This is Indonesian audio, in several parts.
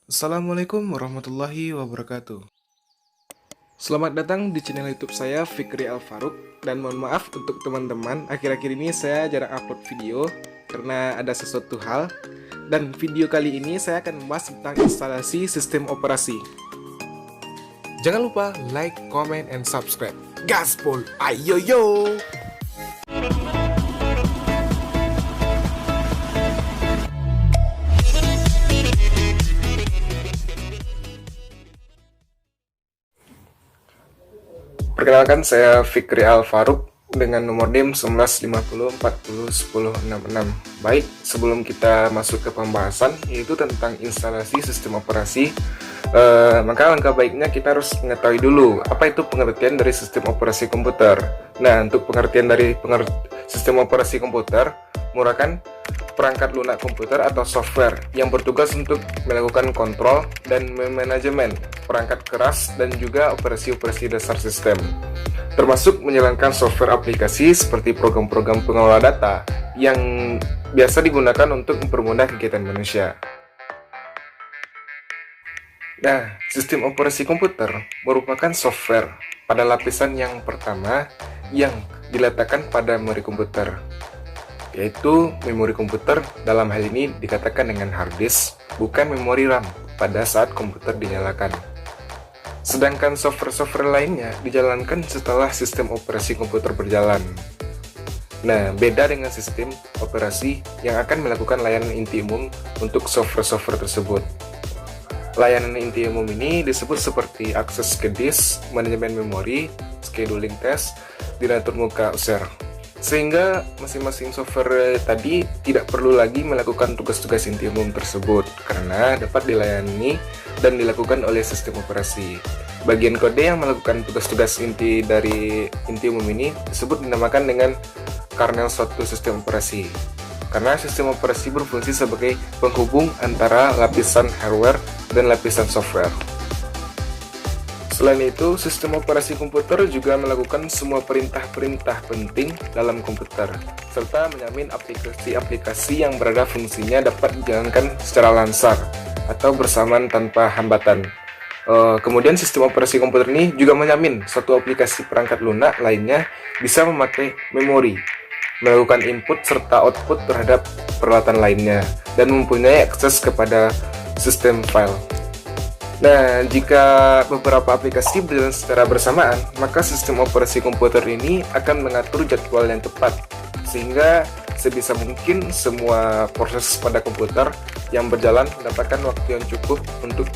Assalamualaikum warahmatullahi wabarakatuh. Selamat datang di channel YouTube saya Fikri Alfaruk, dan mohon maaf untuk teman-teman, akhir-akhir ini saya jarang upload video karena ada sesuatu hal. Dan video kali ini saya akan membahas tentang instalasi sistem operasi. Jangan lupa like, comment, and subscribe. Gaspol, ayo yo! Perkenalkan, saya Fikri Alfaruk dengan nomor NIM 1950401066. Baik, sebelum kita masuk ke pembahasan yaitu tentang instalasi sistem operasi, maka langkah baiknya kita harus mengetahui dulu apa itu pengertian dari sistem operasi komputer. Nah, untuk pengertian dari sistem operasi komputer merupakan perangkat lunak komputer atau software yang bertugas untuk melakukan kontrol dan manajemen perangkat keras dan juga operasi-operasi dasar sistem, termasuk menjalankan software aplikasi seperti program-program pengelola data yang biasa digunakan untuk mempermudah kegiatan manusia. Nah, sistem operasi komputer merupakan software pada lapisan yang pertama yang diletakkan pada memori komputer, yaitu memori komputer dalam hal ini dikatakan dengan hard disk, bukan memori RAM pada saat komputer dinyalakan. Sedangkan software-software lainnya dijalankan setelah sistem operasi komputer berjalan. Nah, beda dengan sistem operasi yang akan melakukan layanan inti umum untuk software-software tersebut. Layanan inti umum ini disebut seperti akses ke disk, manajemen memori, scheduling test, diatur muka user. Sehingga masing-masing software tadi tidak perlu lagi melakukan tugas-tugas inti umum tersebut karena dapat dilayani dan dilakukan oleh sistem operasi. Bagian kode yang melakukan tugas-tugas inti dari inti umum ini disebut dinamakan dengan kernel suatu sistem operasi, karena sistem operasi berfungsi sebagai penghubung antara lapisan hardware dan lapisan software. Selain itu, sistem operasi komputer juga melakukan semua perintah-perintah penting dalam komputer, serta menjamin aplikasi-aplikasi yang berada fungsinya dapat dijalankan secara lancar atau bersamaan tanpa hambatan. Kemudian sistem operasi komputer ini juga menjamin suatu aplikasi perangkat lunak lainnya bisa memakai memori, melakukan input serta output terhadap peralatan lainnya, dan mempunyai akses kepada sistem file. Nah, jika beberapa aplikasi berjalan secara bersamaan, maka sistem operasi komputer ini akan mengatur jadwal yang tepat, sehingga sebisa mungkin semua proses pada komputer yang berjalan mendapatkan waktu yang cukup untuk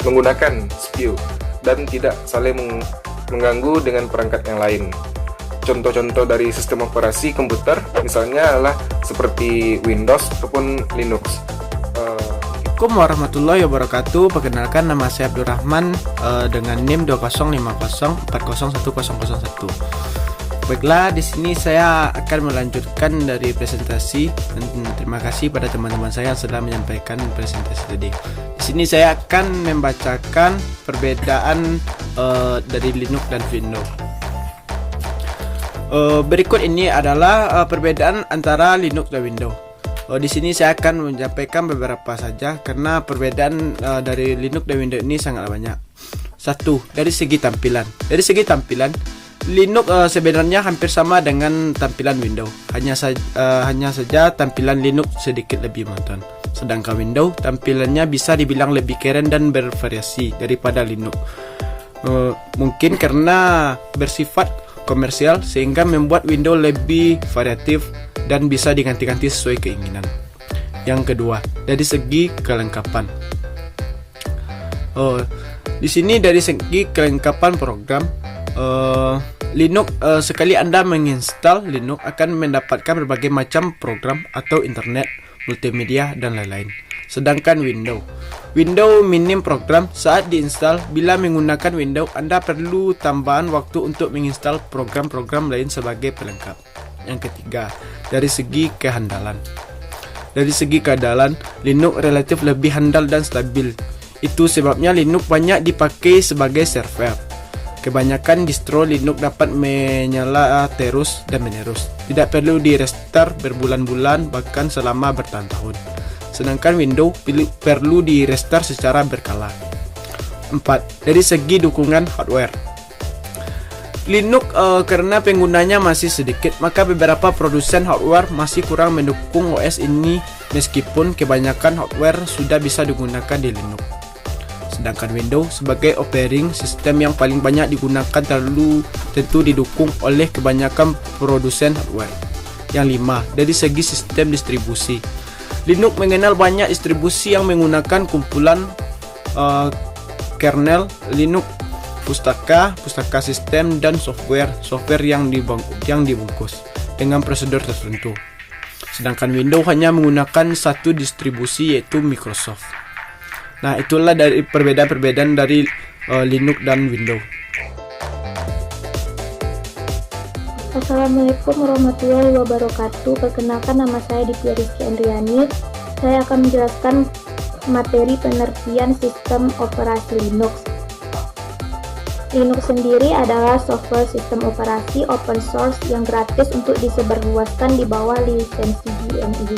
menggunakan CPU dan tidak saling mengganggu dengan perangkat yang lain. Contoh-contoh dari sistem operasi komputer misalnya adalah seperti Windows ataupun Linux. Assalamualaikum warahmatullahi wabarakatuh. Perkenalkan, nama saya Abdurrahman dengan NIM 2050400101. Baiklah, di sini saya akan melanjutkan dari presentasi, dan terima kasih pada teman-teman saya yang sudah menyampaikan presentasi tadi. Di sini saya akan membacakan perbedaan dari Linux dan Windows. Berikut ini adalah perbedaan antara Linux dan Windows. Di sini saya akan menyampaikan beberapa saja karena perbedaan dari Linux dan Windows ini sangat banyak. Satu, dari segi tampilan. Dari segi tampilan, Linux sebenarnya hampir sama dengan tampilan Windows. Hanya saja tampilan Linux sedikit lebih monoton. Sedangkan Windows tampilannya bisa dibilang lebih keren dan bervariasi daripada Linux. Mungkin karena bersifat komersial sehingga membuat Windows lebih variatif dan bisa diganti-ganti sesuai keinginan. Yang kedua, dari segi kelengkapan. Di sini dari segi kelengkapan program, Linux sekali Anda menginstal Linux akan mendapatkan berbagai macam program atau internet, multimedia dan lain-lain. Sedangkan Windows minim program saat diinstal. Bila menggunakan Windows, Anda perlu tambahan waktu untuk menginstal program-program lain sebagai pelengkap. Yang ketiga, dari segi kehandalan. Dari segi kehandalan, Linux relatif lebih handal dan stabil. Itu sebabnya Linux banyak dipakai sebagai server. Kebanyakan distro Linux dapat menyala terus dan menerus. Tidak perlu di restart berbulan-bulan, bahkan selama bertahun-tahun. sedangkan Windows perlu di restart secara berkala. 4. Dari segi dukungan hardware, Linux karena penggunanya masih sedikit, maka beberapa produsen hardware masih kurang mendukung OS ini meskipun kebanyakan hardware sudah bisa digunakan di Linux. Sedangkan Windows sebagai operating system yang paling banyak digunakan tentu didukung oleh kebanyakan produsen hardware. Yang 5. Dari segi sistem distribusi, Linux mengenal banyak distribusi yang menggunakan kumpulan kernel Linux, pustaka sistem, dan software yang dibungkus dengan prosedur tertentu. Sedangkan Windows hanya menggunakan satu distribusi, yaitu Microsoft. Nah, itulah dari perbedaan dari Linux dan Windows. Assalamualaikum warahmatullahi wabarakatuh. Perkenalkan, nama saya Ditya Rizky Andriani. Saya akan menjelaskan materi pengertian sistem operasi Linux. Linux sendiri adalah software sistem operasi open source yang gratis untuk disebarluaskan di bawah lisensi GNU.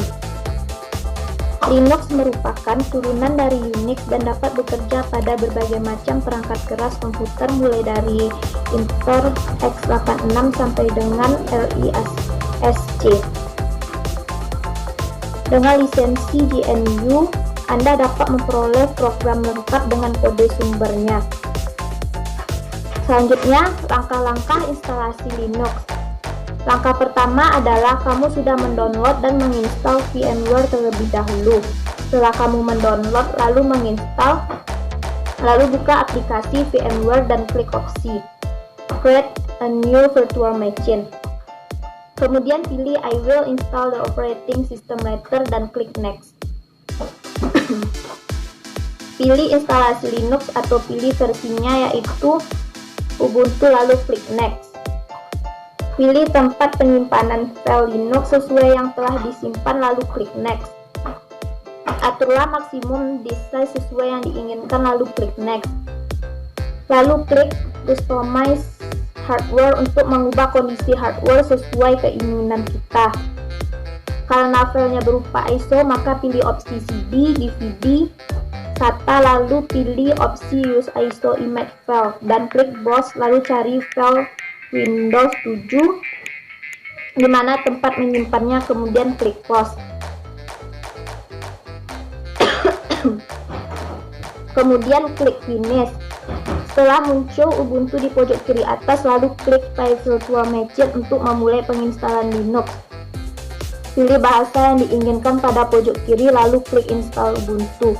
Linux merupakan turunan dari Unix dan dapat bekerja pada berbagai macam perangkat keras komputer mulai dari Intel x86 sampai dengan LISC. Dengan lisensi GNU, Anda dapat memperoleh program lengkap dengan kode sumbernya. Selanjutnya, langkah-langkah instalasi Linux. Langkah pertama adalah kamu sudah mendownload dan menginstal VMware terlebih dahulu. Setelah kamu mendownload lalu menginstal, lalu buka aplikasi VMware dan klik opsi Create a new virtual machine. Kemudian pilih I will install the operating system later dan klik Next. Pilih instalasi Linux atau pilih versinya yaitu Ubuntu lalu klik Next. Pilih tempat penyimpanan file Linux sesuai yang telah disimpan lalu klik Next. Aturlah maksimum disk size sesuai yang diinginkan lalu klik Next. Lalu klik Customize Hardware untuk mengubah kondisi hardware sesuai keinginan kita. Karena filenya berupa ISO, maka pilih opsi CD, DVD, SATA lalu pilih opsi Use ISO Image File dan klik BOSS lalu cari file Windows 7 di mana tempat menyimpannya, kemudian klik Close. Kemudian klik Finish. Setelah muncul Ubuntu di pojok kiri atas, lalu klik Try Virtual Machine untuk memulai penginstalan Linux. Pilih bahasa yang diinginkan pada pojok kiri lalu klik Install Ubuntu.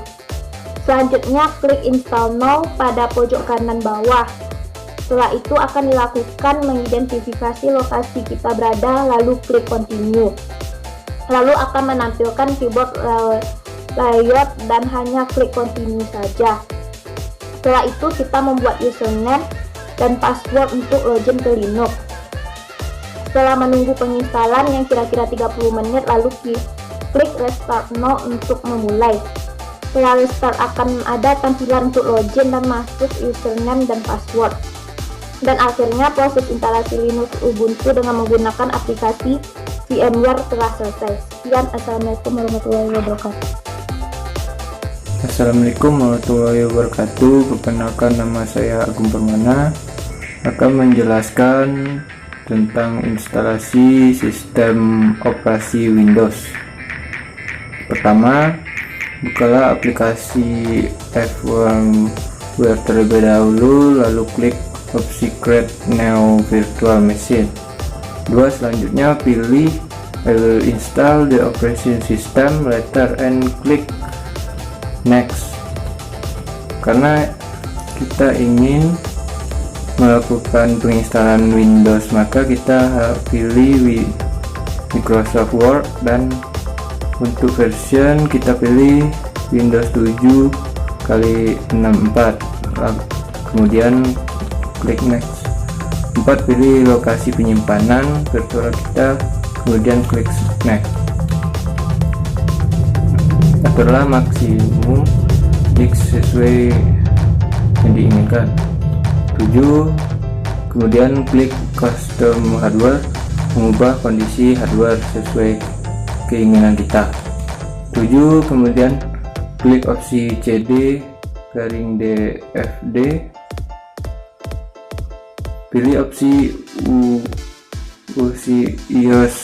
Selanjutnya klik Install Now pada pojok kanan bawah. Setelah itu akan dilakukan mengidentifikasi lokasi kita berada, lalu klik Continue. Lalu akan menampilkan keyboard layout dan hanya klik Continue saja. Setelah itu kita membuat username dan password untuk login ke Linux. Setelah menunggu penginstalan yang kira-kira 30 menit, lalu klik Restart Now untuk memulai. Setelah restart akan ada tampilan untuk login dan masuk username dan password. Dan akhirnya proses instalasi Linux Ubuntu dengan menggunakan aplikasi VMware telah selesai. Sekian, Assalamualaikum warahmatullahi wabarakatuh. Assalamualaikum warahmatullahi wabarakatuh. Perkenalkan, nama saya Agung Permana, akan menjelaskan tentang instalasi sistem operasi Windows. Pertama, bukalah aplikasi VMware terlebih dahulu, lalu klik opsi Create New Virtual Machine. 2. Selanjutnya pilih I will install the operation system later and klik Next. Karena kita ingin melakukan penginstalan Windows, maka kita pilih Microsoft Word dan untuk version kita pilih Windows 7x64, kemudian klik Next. 4. Pilih lokasi penyimpanan virtual kita, kemudian klik Next. Aturlah maksimum disk sesuai yang diinginkan. 7. Kemudian klik Custom Hardware, mengubah kondisi hardware sesuai keinginan kita. 7, kemudian klik opsi CD garing DFD, pilih opsi iOS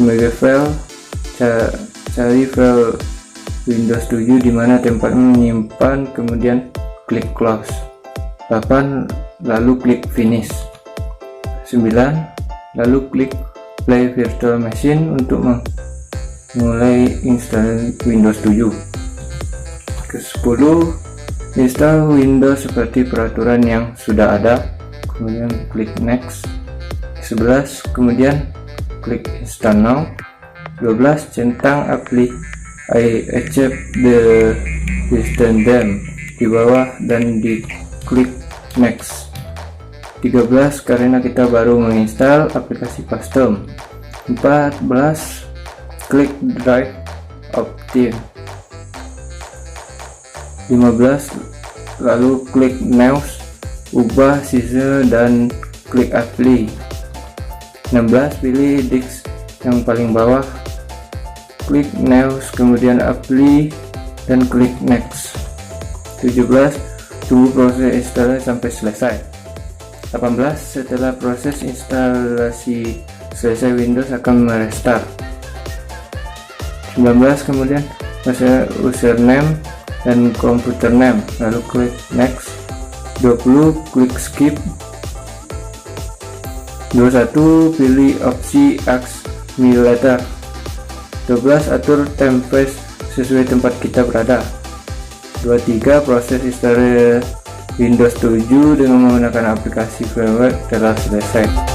media file, cari file Windows 7 di mana tempat menyimpan, kemudian klik close. 8, lalu klik finish. 9, lalu klik play virtual machine untuk mulai install Windows 7. Ke-10, install Windows seperti peraturan yang sudah ada, kemudian klik next. 11, kemudian klik install now. 12, centang I accept the system name di bawah dan di klik next. 13, karena kita baru menginstal aplikasi custom. 14, klik drive option. 15, lalu klik next, ubah size dan klik apply. 16, pilih disk yang paling bawah, klik next, kemudian apply dan klik next. 17, tunggu proses instalasi sampai selesai. 18, setelah proses instalasi selesai, Windows akan merestart. 19, kemudian masuk username dan computer name, lalu klik next. 20, klik skip. 21, pilih opsi ask me later. 12, atur template sesuai tempat kita berada. 23, proses instalasi Windows 7 dengan menggunakan aplikasi firmware telah selesai.